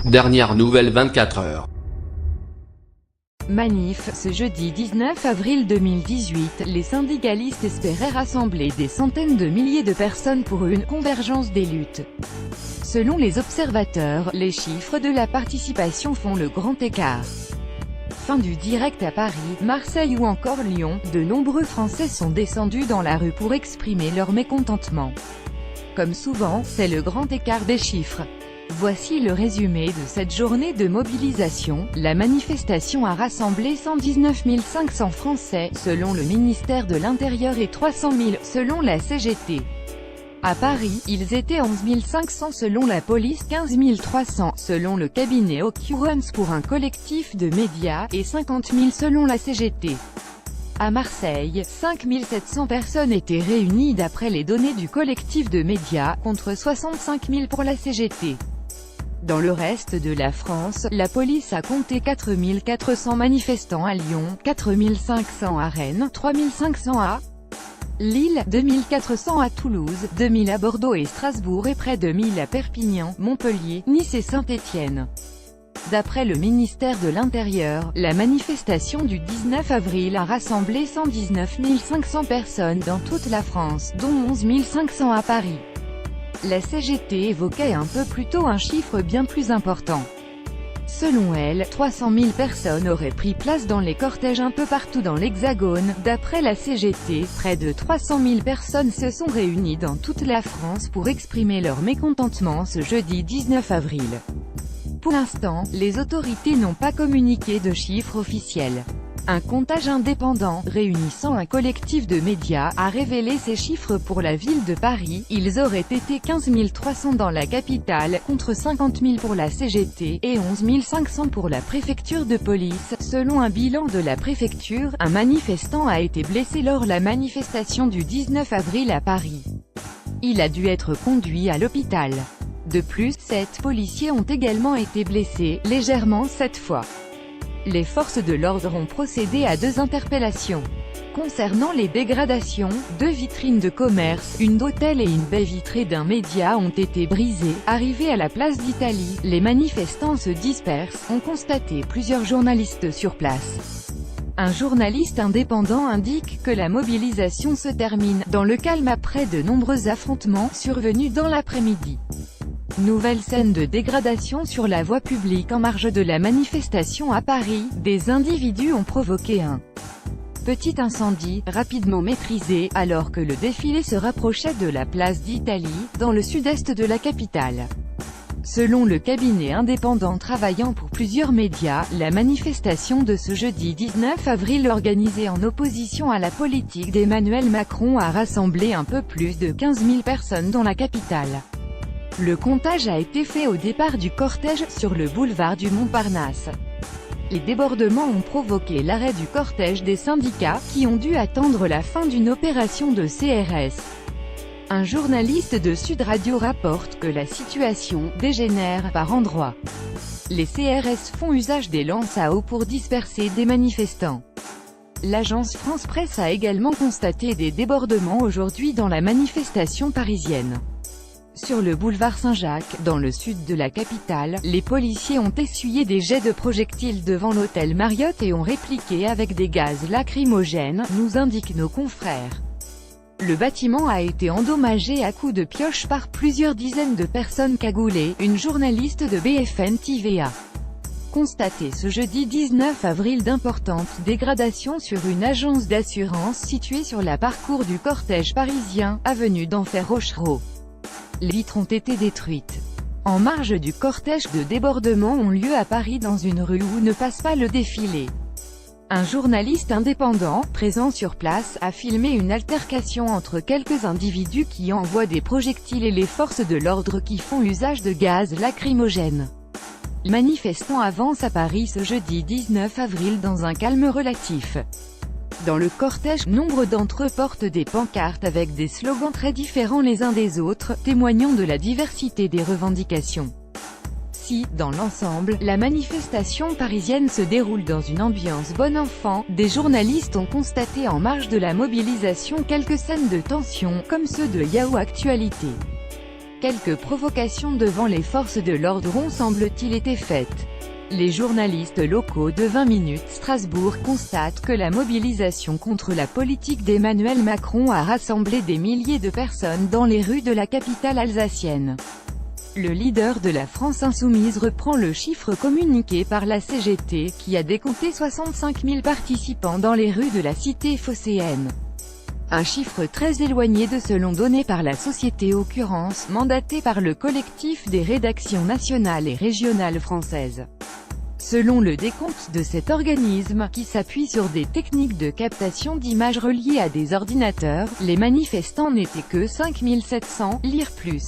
Dernière nouvelle 24 heures. Manif, ce jeudi 19 avril 2018, les syndicalistes espéraient rassembler des centaines de milliers de personnes pour une convergence des luttes. Selon les observateurs, les chiffres de la participation font le grand écart. Fin du direct à Paris, Marseille ou encore Lyon, de nombreux Français sont descendus dans la rue pour exprimer leur mécontentement. Comme souvent, c'est le grand écart des chiffres. Voici le résumé de cette journée de mobilisation. La manifestation a rassemblé 119 500 Français, selon le ministère de l'Intérieur, et 300 000, selon la CGT. À Paris, ils étaient 11 500 selon la police, 15 300 selon le cabinet Occurrence pour un collectif de médias, et 50 000 selon la CGT. À Marseille, 5 700 personnes étaient réunies d'après les données du collectif de médias, contre 65 000 pour la CGT. Dans le reste de la France, la police a compté 4 400 manifestants à Lyon, 4 500 à Rennes, 3 500 à Lille, 2 400 à Toulouse, 2 000 à Bordeaux et Strasbourg et près de 1 000 à Perpignan, Montpellier, Nice et Saint-Étienne. D'après le ministère de l'Intérieur, la manifestation du 19 avril a rassemblé 119 500 personnes dans toute la France, dont 11 500 à Paris. La CGT évoquait un peu plus tôt un chiffre bien plus important. Selon elle, 300 000 personnes auraient pris place dans les cortèges un peu partout dans l'Hexagone. D'après la CGT, près de 300 000 personnes se sont réunies dans toute la France pour exprimer leur mécontentement ce jeudi 19 avril. Pour l'instant, les autorités n'ont pas communiqué de chiffres officiels. Un comptage indépendant, réunissant un collectif de médias, a révélé ces chiffres pour la ville de Paris. Ils auraient été 15 300 dans la capitale, contre 50 000 pour la CGT, et 11 500 pour la préfecture de police. Selon un bilan de la préfecture, un manifestant a été blessé lors de la manifestation du 19 avril à Paris. Il a dû être conduit à l'hôpital. De plus, 7 policiers ont également été blessés, légèrement cette fois. Les forces de l'ordre ont procédé à 2 interpellations. Concernant les dégradations, 2 vitrines de commerce, une d'hôtel et une baie vitrée d'un média ont été brisées. Arrivés à la place d'Italie, les manifestants se dispersent, ont constaté plusieurs journalistes sur place. Un journaliste indépendant indique que la mobilisation se termine dans le calme après de nombreux affrontements survenus dans l'après-midi. Nouvelle scène de dégradation sur la voie publique en marge de la manifestation à Paris. Des individus ont provoqué un petit incendie, rapidement maîtrisé, alors que le défilé se rapprochait de la place d'Italie, dans le sud-est de la capitale. Selon le cabinet indépendant travaillant pour plusieurs médias, la manifestation de ce jeudi 19 avril organisée en opposition à la politique d'Emmanuel Macron a rassemblé un peu plus de 15 000 personnes dans la capitale. Le comptage a été fait au départ du cortège, sur le boulevard du Montparnasse. Les débordements ont provoqué l'arrêt du cortège des syndicats, qui ont dû attendre la fin d'une opération de CRS. Un journaliste de Sud Radio rapporte que la situation dégénère par endroits. Les CRS font usage des lances à eau pour disperser des manifestants. L'agence France Presse a également constaté des débordements aujourd'hui dans la manifestation parisienne. Sur le boulevard Saint-Jacques, dans le sud de la capitale, les policiers ont essuyé des jets de projectiles devant l'hôtel Marriott et ont répliqué avec des gaz lacrymogènes, nous indiquent nos confrères. Le bâtiment a été endommagé à coups de pioche par plusieurs dizaines de personnes cagoulées. Une journaliste de BFM TV a constaté ce jeudi 19 avril d'importantes dégradations sur une agence d'assurance située sur la parcours du cortège parisien, avenue d'Enfer Rochereau. Les vitres ont été détruites. En marge du cortège, de débordements ont lieu à Paris dans une rue où ne passe pas le défilé. Un journaliste indépendant, présent sur place, a filmé une altercation entre quelques individus qui envoient des projectiles et les forces de l'ordre qui font usage de gaz lacrymogène. Les manifestants avancent à Paris ce jeudi 19 avril dans un calme relatif. Dans le cortège, nombre d'entre eux portent des pancartes avec des slogans très différents les uns des autres, témoignant de la diversité des revendications. Si, dans l'ensemble, la manifestation parisienne se déroule dans une ambiance bon enfant, des journalistes ont constaté en marge de la mobilisation quelques scènes de tension, comme ceux de Yahoo Actualité. Quelques provocations devant les forces de l'ordre ont semble-t-il été faites. Les journalistes locaux de 20 minutes Strasbourg constatent que la mobilisation contre la politique d'Emmanuel Macron a rassemblé des milliers de personnes dans les rues de la capitale alsacienne. Le leader de la France insoumise reprend le chiffre communiqué par la CGT, qui a décompté 65 000 participants dans les rues de la cité phocéenne. Un chiffre très éloigné de celui donné par la Société Occurrence, mandatée par le collectif des rédactions nationales et régionales françaises. Selon le décompte de cet organisme, qui s'appuie sur des techniques de captation d'images reliées à des ordinateurs, les manifestants n'étaient que 5 700, lire plus.